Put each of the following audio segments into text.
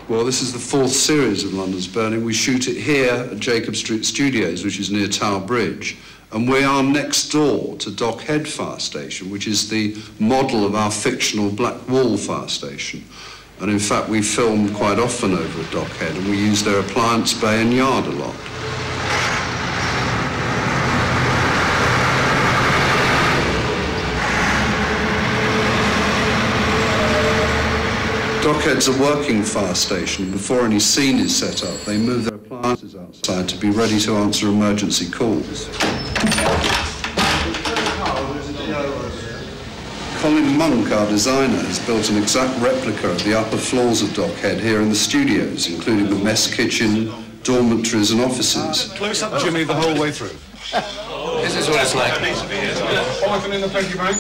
Well, this is the 4th series of London's Burning. We shoot it here at Jacob Street Studios, which is near Tower Bridge. And we are next door to Dock Head Fire Station, which is the model of our fictional Blackwall Fire Station. And in fact, we film quite often over at Dock Head, and we use their appliance bay and yard a lot. Dock Head's a working fire station. Before any scene is set up, they move their appliances outside to be ready to answer emergency calls. Colin Monk, our designer, has built an exact replica of the upper floors of Dock Head here in the studios, including the mess kitchen, dormitories and offices. Close up Jimmy the whole way through. This is what it's like. Python in the piggy bank.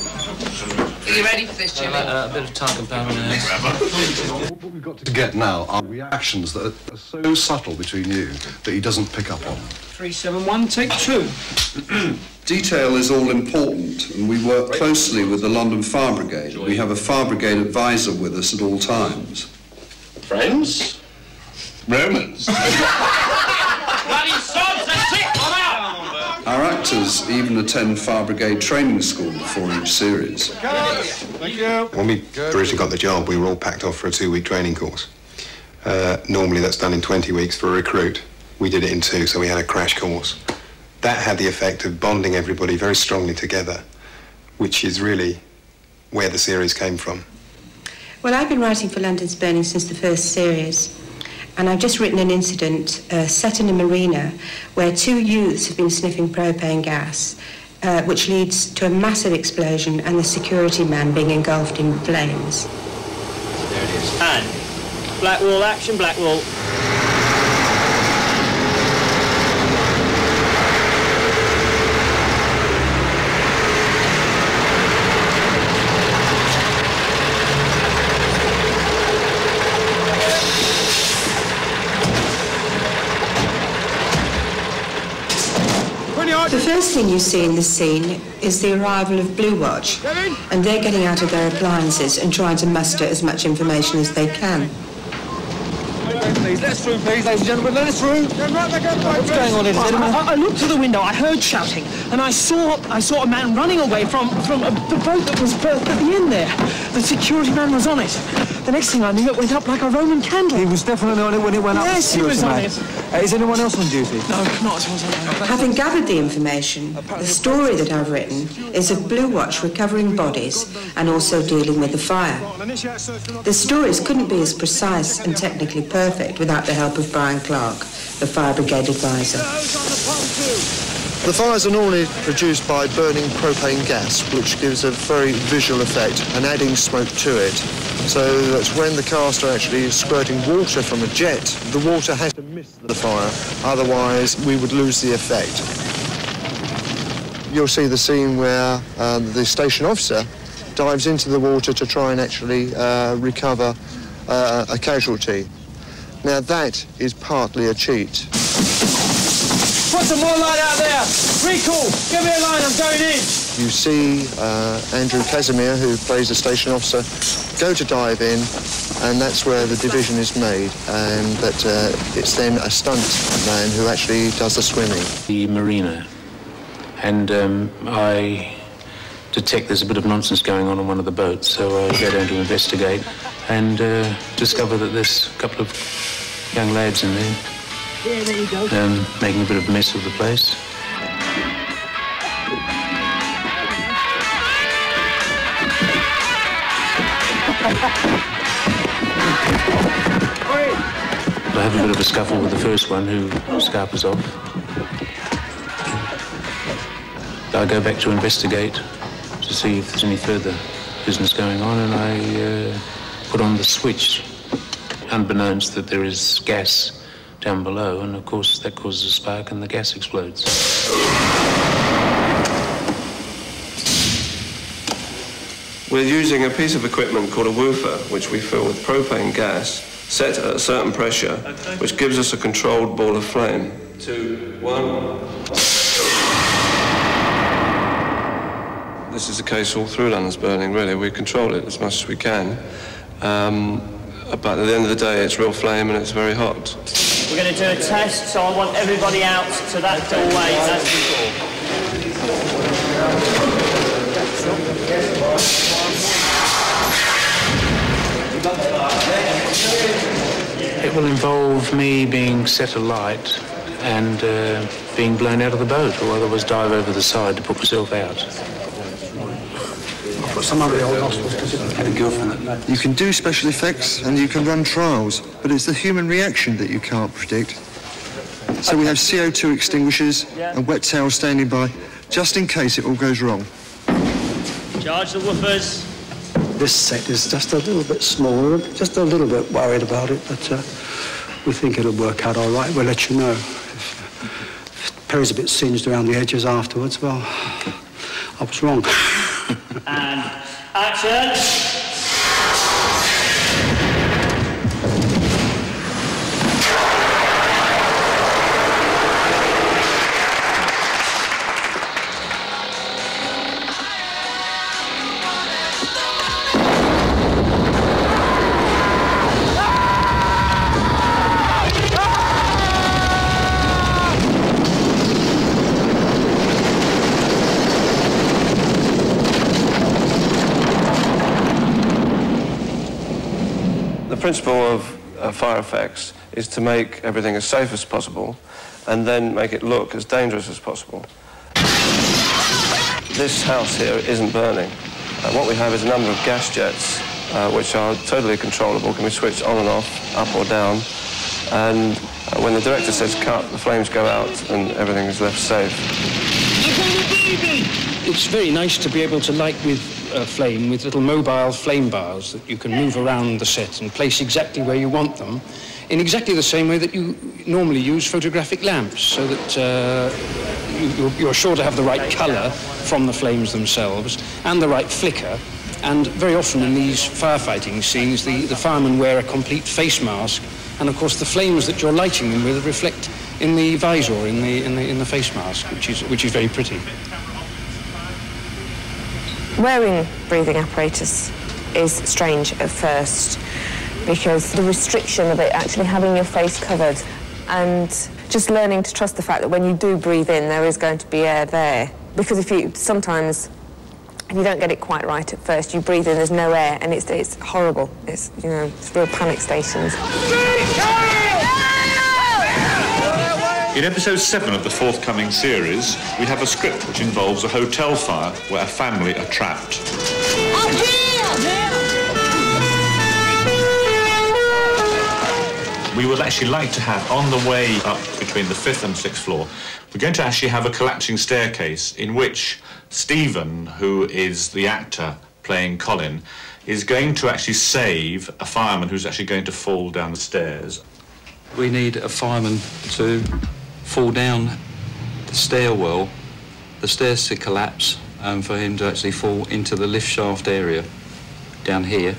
Are you ready for this, Jimmy? A bit of talcum powder in there. What we've got to get now are reactions that are so subtle between you that he doesn't pick up on. 371, take 2. Detail is all important, and we work closely with the London Fire Brigade. We have a Fire Brigade advisor with us at all times. Friends? Romans? Bloody sods, that's it! I'm out! Our actors even attend Fire Brigade training school before each series. Thank you. When we originally got the job, we were all packed off for a 2-week training course. Normally that's done in 20 weeks for a recruit. We did it in 2, so we had a crash course. That had the effect of bonding everybody very strongly together, which is really where the series came from. Well, I've been writing for London's Burning since the first series, and I've just written an incident set in a marina where 2 youths have been sniffing propane gas, which leads to a massive explosion and the security man being engulfed in flames. There it is. And Blackwall, action, Blackwall. The first thing you see in this scene is the arrival of Blue Watch, and they're getting out of their appliances and trying to muster as much information as they can. Please, let us through, please, ladies and gentlemen, let us through. What's going on, ladies and gentlemen? I looked through the window, I heard shouting, and I saw a man running away from the boat that was berthed at the end there. The security man was on it. The next thing I knew, it went up like a Roman candle. He was definitely on it when it went up. Yes, he was on it. Is anyone else on duty? No, not as well as I. Having gathered the information, the story that I've written is of Blue Watch recovering bodies and also dealing with the fire. The stories couldn't be as precise and technically perfect without the help of Brian Clark, the Fire Brigade advisor. The fires are normally produced by burning propane gas, which gives a very visual effect and adding smoke to it. So that when the cast are actually squirting water from a jet, the water has to miss the fire, otherwise we would lose the effect. You'll see the scene where the station officer dives into the water to try and actually recover a casualty. Now that is partly a cheat. Put some more light out there! Recall! Give me a line, I'm going in! You see Andrew Casimir, who plays the station officer, go to dive in, and that's where the division is made, and that it's then a stunt man who actually does the swimming. The marina, and I detect there's a bit of nonsense going on one of the boats, so I go down to investigate and discover that there's a couple of young lads in there. Yeah, there you go. Making a bit of a mess of the place. I have a bit of a scuffle with the first one who scarpers off. I go back to investigate to see if there's any further business going on, and I put on the switch, unbeknownst that there is gas down below, and of course that causes a spark and the gas explodes. We're using a piece of equipment called a woofer, which we fill with propane gas, set at a certain pressure, which gives us a controlled ball of flame. 2, 1. This is the case all through London's Burning, really. We control it as much as we can. but at the end of the day, it's real flame and it's very hot. We're going to do a test, so I want everybody out to that doorway as before. It will involve me being set alight and being blown out of the boat, or otherwise dive over the side to put myself out. I've got some other old nostrils because I had a girlfriend. You can do special effects and you can run trials, but it's the human reaction that you can't predict. So we have CO2 extinguishers and wet towels standing by, just in case it all goes wrong. Charge the woofers. This set is just a little bit smaller, just a little bit worried about it, but we think it'll work out all right. We'll let you know. If Perry's a bit singed around the edges afterwards, well, I was wrong. And action! The principle of fire effects is to make everything as safe as possible and then make it look as dangerous as possible. This house here isn't burning. What we have is a number of gas jets which are totally controllable, can be switched on and off, up or down, and when the director says cut, the flames go out and everything is left safe. It's very nice to be able to light with flame with little mobile flame bars that you can move around the set and place exactly where you want them in exactly the same way that you normally use photographic lamps, so that you're sure to have the right colour from the flames themselves and the right flicker. And very often in these firefighting scenes, the firemen wear a complete face mask, and of course the flames that you're lighting them with reflect in the visor, in the face mask, which is very pretty. Wearing breathing apparatus is strange at first because the restriction of it actually having your face covered, and just learning to trust the fact that when you do breathe in there is going to be air there, because if you don't get it quite right at first, you breathe in, there's no air, and it's horrible. It's real panic stations. In episode 7 of the forthcoming series, we have a script which involves a hotel fire where a family are trapped. We would actually like to have, on the way up between the 5th and 6th floor, we're going to actually have a collapsing staircase in which Stephen, who is the actor playing Colin, is going to actually save a fireman who's actually going to fall down the stairs. We need a fireman to fall down the stairwell, the stairs to collapse, and for him to actually fall into the lift shaft area down here.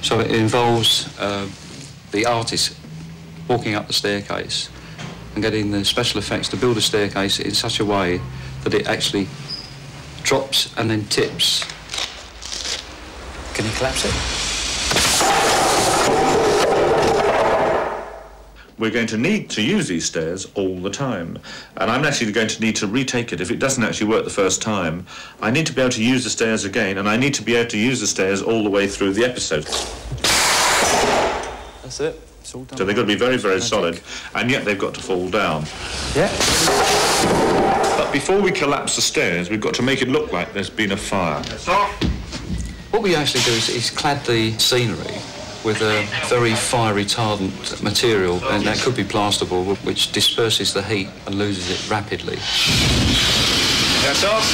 So it involves the artist walking up the staircase and getting the special effects to build a staircase in such a way that it actually drops and then tips. Can you collapse it? We're going to need to use these stairs all the time, and I'm actually going to need to retake it. If it doesn't actually work the first time, I need to be able to use the stairs again, and I need to be able to use the stairs all the way through the episode. That's it. It's all done. So they've got to be very, very solid, and yet they've got to fall down. Yeah. But before we collapse the stairs, we've got to make it look like there's been a fire. What we actually do is clad the scenery with a very fire-retardant material, and that could be plasterboard, which disperses the heat and loses it rapidly. That's off.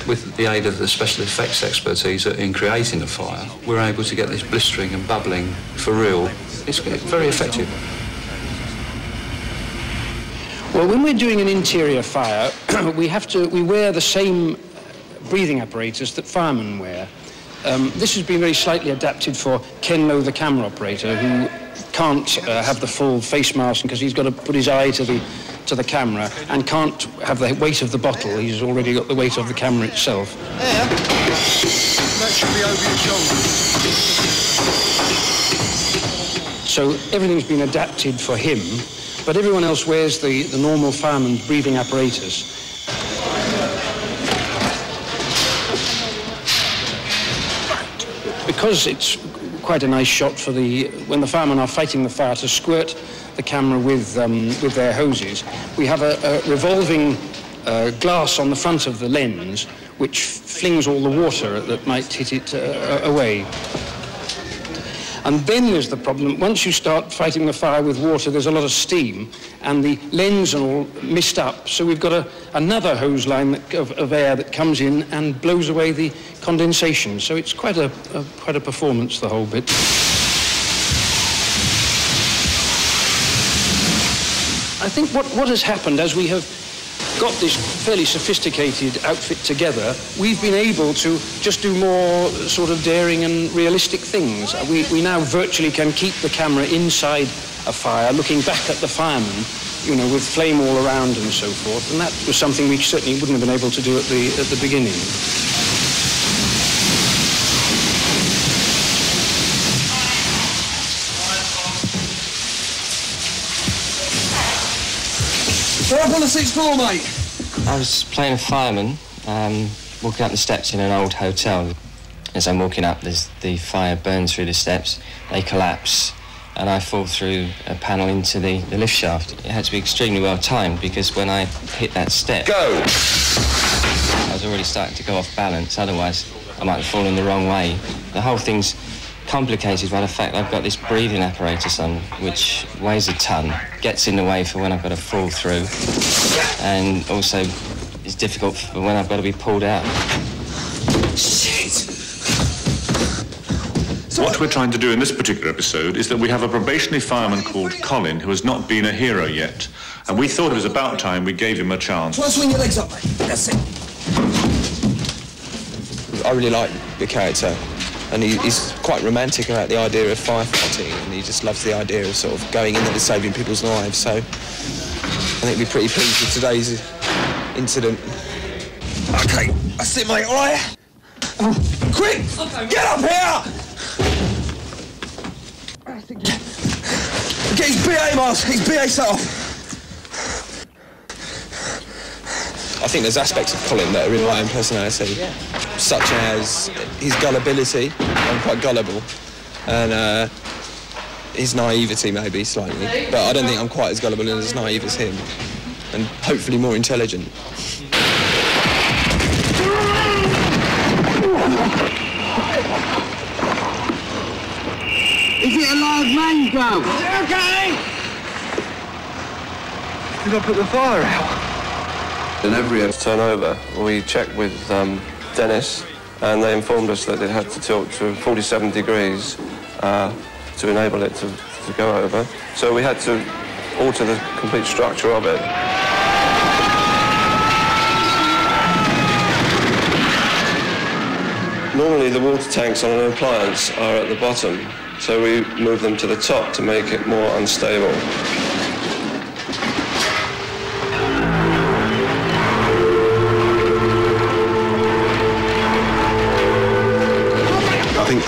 With the aid of the special effects expertise in creating a fire, we're able to get this blistering and bubbling for real. It's very effective. Well, when we're doing an interior fire, we wear the same breathing apparatus that firemen wear. This has been very slightly adapted for Ken Lowe, the camera operator, who can't have the full face mask because he's got to put his eye to the camera and can't have the weight of the bottle. He's already got the weight of the camera itself. Air. That should be over your shoulder. So everything's been adapted for him, but everyone else wears the normal fireman's breathing apparatus. Because it's quite a nice shot for when the firemen are fighting the fire to squirt the camera with their hoses, we have a revolving glass on the front of the lens which flings all the water that might hit it away. And then there's the problem, once you start fighting the fire with water, there's a lot of steam, and the lens and all mist up, so we've got another hose line of air that comes in and blows away the condensation, so it's quite a performance, the whole bit. I think what has happened as we have got this fairly sophisticated outfit together, we've been able to just do more sort of daring and realistic things. We now virtually can keep the camera inside a fire, looking back at the firemen, you know, with flame all around and so forth, and that was something we certainly wouldn't have been able to do at the beginning. We're up on the 6th floor, mate. I was playing a fireman, walking up the steps in an old hotel. As I'm walking up, the fire burns through the steps, they collapse, and I fall through a panel into the lift shaft. It had to be extremely well timed, because when I hit that step... Go! I was already starting to go off balance, otherwise I might have fallen the wrong way. The whole thing's complicated by the fact I've got this breathing apparatus on, which weighs a ton, gets in the way for when I've got to fall through, and also is difficult for when I've got to be pulled out. Shit! What we're trying to do in this particular episode is that we have a probationary fireman called Colin who has not been a hero yet, and we thought it was about time we gave him a chance. Try and swing your legs up, mate. That's it. I really like the character. And he's quite romantic about the idea of firefighting, and he just loves the idea of sort of going in there and saving people's lives. So I think we're pretty pleased with today's incident. OK, that's it, mate, all right? Quick! Get up here! Get his BA mask, his BA set off. I think there's aspects of Colin that are in my own personality, such as his gullibility. I'm quite gullible, and his naivety maybe slightly, but I don't think I'm quite as gullible and as naive as him, and hopefully more intelligent. Is it a live mango? Okay! Did I put the fire out? In every turnover, we checked with Dennis, and they informed us that it had to tilt to 47 degrees to enable it to go over. So we had to alter the complete structure of it. Normally the water tanks on an appliance are at the bottom, so we moved them to the top to make it more unstable. I think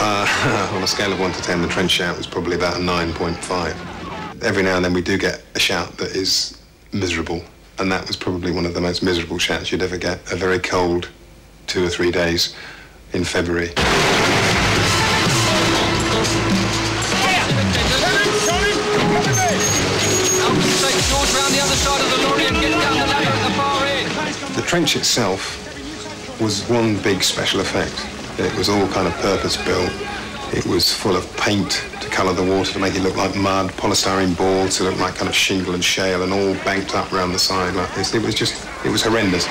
on a scale of 1 to 10, the trench shout was probably about a 9.5. Every now and then we do get a shout that is miserable, and that was probably one of the most miserable shouts you'd ever get. A very cold 2 or 3 days in February. The trench itself was one big special effect. It was all kind of purpose-built. It was full of paint to colour the water to make it look like mud, polystyrene boards to look like kind of shingle and shale, and all banked up around the side like this. It was horrendous.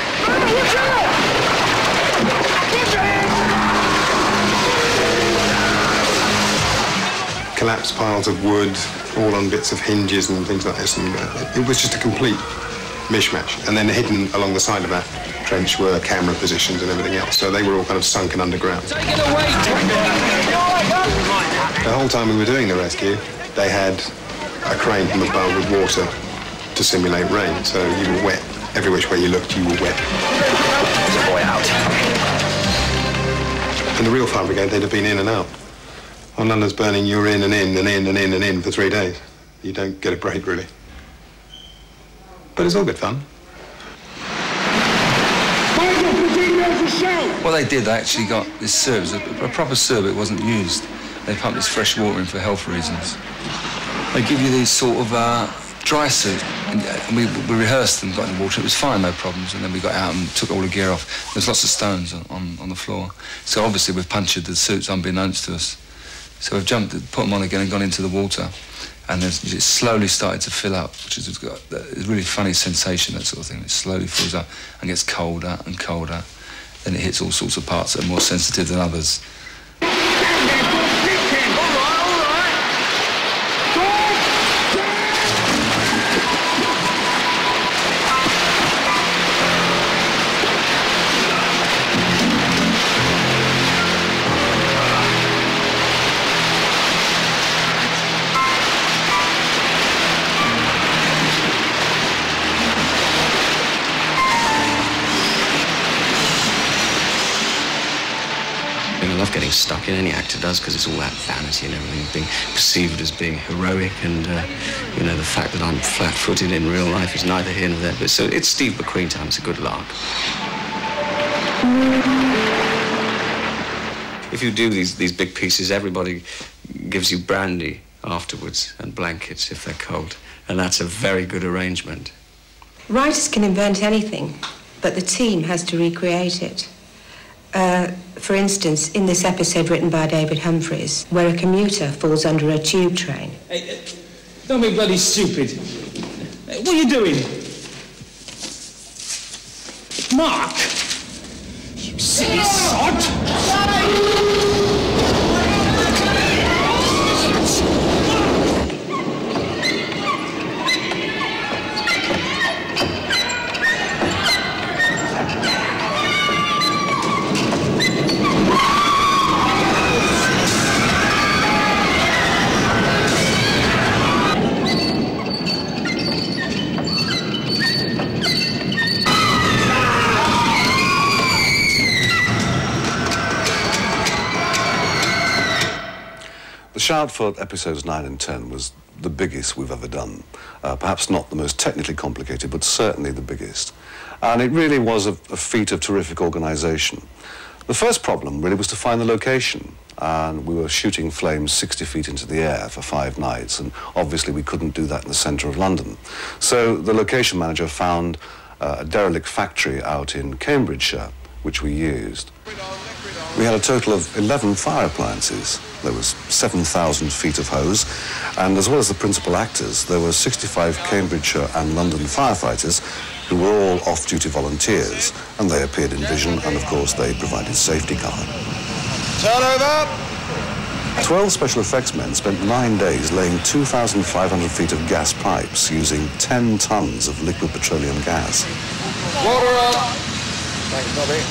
Collapsed piles of wood, all on bits of hinges and things like this, and it was just a complete mishmash. And then hidden along the side of that trench were camera positions and everything else, so they were all kind of sunken underground. The whole time we were doing the rescue, they had a crane from above with water to simulate rain, so you were wet. Every which way you looked, you were wet. There's a boy out. In the real fire brigade, they'd have been in and out. On London's Burning, you're in and in and in and in and in for 3 days. You don't get a break, really. But it's all good fun. What they did, they actually got this sewer, it was a proper sewer, but it wasn't used. They pumped this fresh water in for health reasons. They give you these sort of dry suits, and we rehearsed and got in the water. It was fine, no problems, and then we got out and took all the gear off. There's lots of stones on the floor. So obviously we've punctured the suits unbeknownst to us. So we've jumped, put them on again and gone into the water. And then it slowly started to fill up, which is a really funny sensation, that sort of thing. It slowly fills up and gets colder and colder. Then it hits all sorts of parts that are more sensitive than others. I love getting stuck in, any actor does, because it's all that vanity and everything, being perceived as being heroic, and, you know, the fact that I'm flat-footed in real life is neither here nor there. But so it's Steve McQueen time, it's a good lark. If you do these big pieces, everybody gives you brandy afterwards and blankets if they're cold, and that's a very good arrangement. Writers can invent anything, but the team has to recreate it. For instance, in this episode written by David Humphreys, where a commuter falls under a tube train. Hey, don't be bloody stupid. What are you doing? Mark! You silly sod! Shout for episodes 9 and 10 was the biggest we've ever done. Perhaps not the most technically complicated, but certainly the biggest. And it really was a feat of terrific organisation. The first problem really was to find the location. And we were shooting Flames 60 feet into the air for 5 nights, and obviously we couldn't do that in the centre of London. So the location manager found a derelict factory out in Cambridgeshire, which we used. We had a total of 11 fire appliances. There was 7,000 feet of hose, and as well as the principal actors, there were 65 Cambridgeshire and London firefighters who were all off-duty volunteers, and they appeared in vision, and of course they provided safety cover. Turn over! 12 special effects men spent 9 days laying 2,500 feet of gas pipes using 10 tons of liquid petroleum gas. Water up! Thanks, Bobby.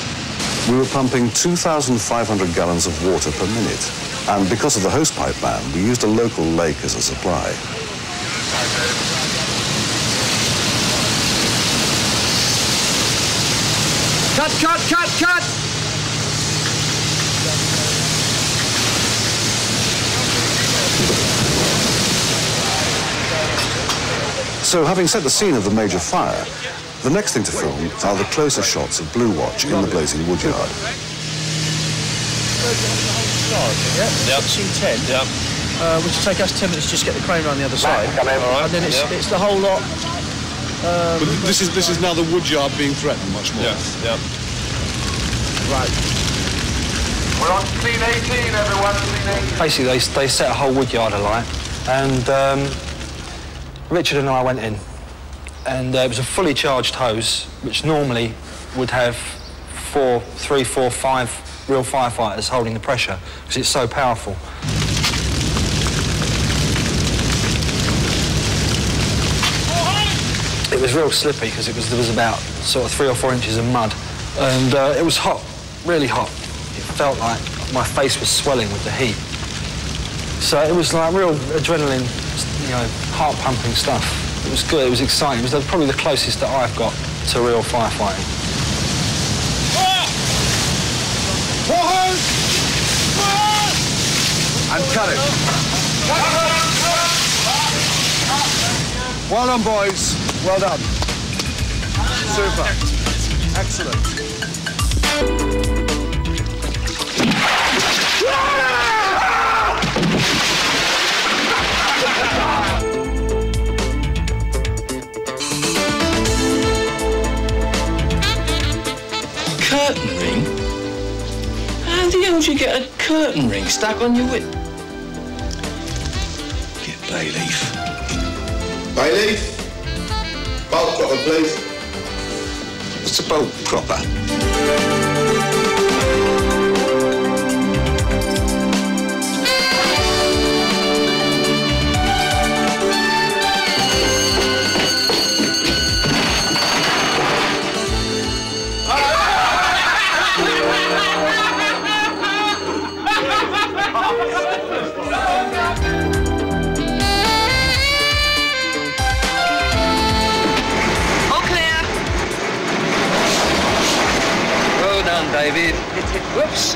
We were pumping 2,500 gallons of water per minute, and because of the hosepipe ban, we used a local lake as a supply. Cut, cut, cut, cut! So, having set the scene of the major fire, the next thing to film are the closer shots of Blue Watch in the blazing woodyard. Yep. Scene 10. Yep. Which will take us 10 minutes to just get the crane around the other side. All right. And then it's the whole lot. But this is now the woodyard being threatened much more. Yeah. Yep. Right. We're on scene 18, everyone. Scene 18. Basically, they set a whole woodyard alight, and Richard and I went in, and it was a fully charged hose, which normally would have 3, 4, 5 real firefighters holding the pressure, because it's so powerful. It was real slippy, because there was about sort of 3 or 4 inches of mud, and it was hot, really hot. It felt like my face was swelling with the heat. So it was like real adrenaline, you know, heart-pumping stuff. It was good, it was exciting. It was probably the closest that I've got to real firefighting. And cut it. Well done, boys. Well done. Super. Excellent. Curtain ring? How the hell do you get a curtain ring stuck on your whip? Get bay leaf. Bay leaf? Bolt dropper, please. What's a bolt dropper? David. Whoops.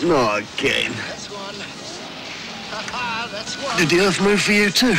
Not again. Did the earth move for you too?